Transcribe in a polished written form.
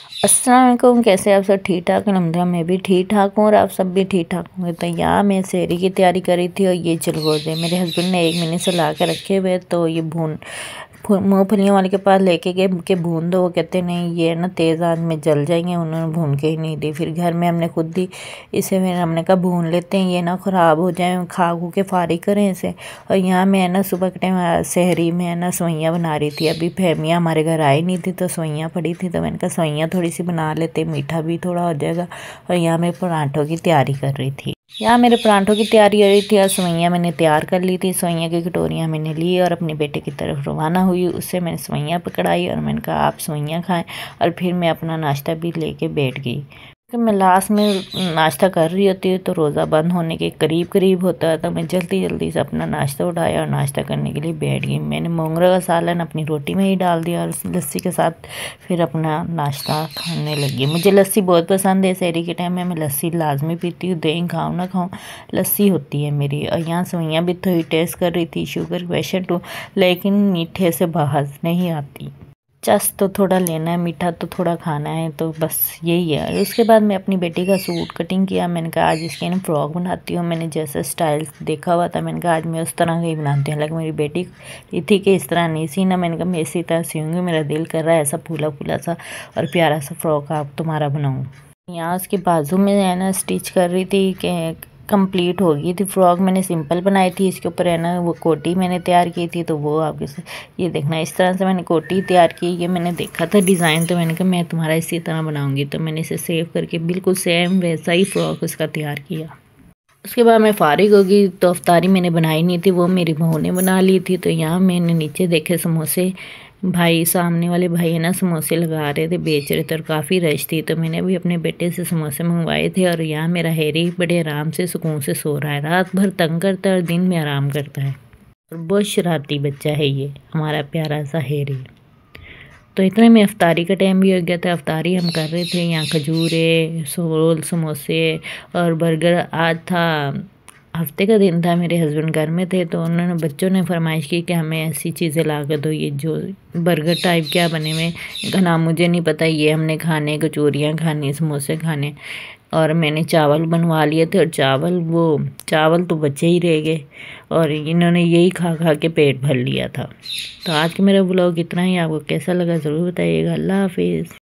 अस्सलाम वालेकुम। कैसे आप सब ठीक ठाक? अल्हम्दुलिल्लाह मैं भी ठीक ठाक हूँ और आप सब भी ठीक ठाक होंगे। तो यहाँ मैं सहरी की तैयारी कर रही थी और ये चिलगोज़े मेरे हस्बैंड ने 1 महीने से ला के रखे हुए, तो ये मूँगफलियों वाले के पास लेके गए कि भून दो। वो कहते नहीं, ये ना तेज़ आंच में जल जाएंगे। उन्होंने भून के ही नहीं दी। फिर घर में हमने खुद ही इसे फिर हमने कहा भून लेते हैं, ये ना ख़राब हो जाए, खा खू के फारिग करें इसे। और यहाँ मैं ना सुबह के टाइम सहरी में ना सवैयाँ बना रही थी। अभी फहमियाँ हमारे घर आई नहीं थी तो सवैयाँ पड़ी थी, तो मैंने कहा सवैयाँ थोड़ी सी बना लेते, मीठा भी थोड़ा हो जाएगा। और यहाँ मैं पराठों की तैयारी कर रही थी। यहाँ मेरे पराठों की तैयारी हो रही थी और सवैयाँ मैंने तैयार कर ली थी। सवैयाँ की कटोरियाँ मैंने ली और अपने बेटे की तरफ रवाना हुई। उससे मैंने सवैयाँ पकड़ाई और मैंने कहा आप सवैयाँ खाएं, और फिर मैं अपना नाश्ता भी लेके बैठ गई। कि मैं लास्ट में नाश्ता कर रही होती है तो रोज़ा बंद होने के करीब करीब होता है, तो मैं जल्दी जल्दी से अपना नाश्ता उठाया और नाश्ता करने के लिए बैठ गई। मैंने मोंगरा का सालन अपनी रोटी में ही डाल दिया और लस्सी के साथ फिर अपना नाश्ता खाने लगी। मुझे लस्सी बहुत पसंद है। सहरी के टाइम में मैं लस्सी लाजमी पीती हूँ, दही खाऊँ ना खाऊँ लस्सी होती है मेरी। और यहाँ सवैयाँ भी थोड़ी टेस्ट कर रही थी। शुगर पेशेंट हूँ लेकिन मीठे से बाहर नहीं आती। चस तो थोड़ा लेना है, मीठा तो थोड़ा खाना है, तो बस यही है। और उसके बाद मैं अपनी बेटी का सूट कटिंग किया। मैंने कहा आज इसकी ना फ्रॉक बनाती हूँ। मैंने जैसा स्टाइल देखा हुआ था मैंने कहा आज मैं उस तरह का ही बनाती हूँ। लेकिन मेरी बेटी ये थी कि इस तरह नहीं सीना। मैंने कहा मैं इसी तरह सीऊँगी, मेरा दिल कर रहा है ऐसा फूला फूला सा और प्यारा सा फ्रॉक आप तुम्हारा बनाऊँ। यहाँ उसके बाजू में है ना स्टिच कर रही थी कि कंप्लीट हो गई थी फ्रॉक। मैंने सिंपल बनाई थी, इसके ऊपर है ना वो कोटी मैंने तैयार की थी, तो वो आपके से ये देखना इस तरह से मैंने कोटी तैयार की। ये मैंने देखा था डिज़ाइन, तो मैंने कहा मैं तुम्हारा इसी तरह बनाऊंगी, तो मैंने इसे सेव करके बिल्कुल सेम वैसा ही फ्रॉक उसका तैयार किया। उसके बाद मैं फारिग होगी तो अफ्तारी मैंने बनाई नहीं थी, वो मेरी बहू ने बना ली थी। तो यहाँ मैंने नीचे देखे समोसे, भाई सामने वाले भाई है ना समोसे लगा रहे थे, बेच रहे थे और काफ़ी रश थी, तो मैंने भी अपने बेटे से समोसे मंगवाए थे। और यहाँ मेरा हैरी बड़े आराम से सुकून से सो रहा है। रात भर तंग करता है और दिन में आराम करता है, और बहुत शरारती बच्चा है ये हमारा प्यारा सा हैरी। तो इतने में अफ्तारी का टाइम भी हो गया था। अफ्तारी हम कर रहे थे। यहाँ खजूरें, रोल, समोसे और बर्गर। आज था हफ्ते का दिन था, मेरे हस्बैंड घर में थे, तो उन्होंने बच्चों ने फरमाइश की कि हमें ऐसी चीज़ें ला कर दो। ये जो बर्गर टाइप क्या बने हुए, इनका नाम मुझे नहीं पता, ये हमने खाने, कचौरियाँ खानी, समोसे खाने। और मैंने चावल बनवा लिए थे, और चावल तो बचे ही रह गए और इन्होंने यही खा खा के पेट भर लिया था। तो आज का मेरा व्लॉग इतना ही। आपको कैसा लगा ज़रूर बताइएगा। अल्लाह हाफिज़।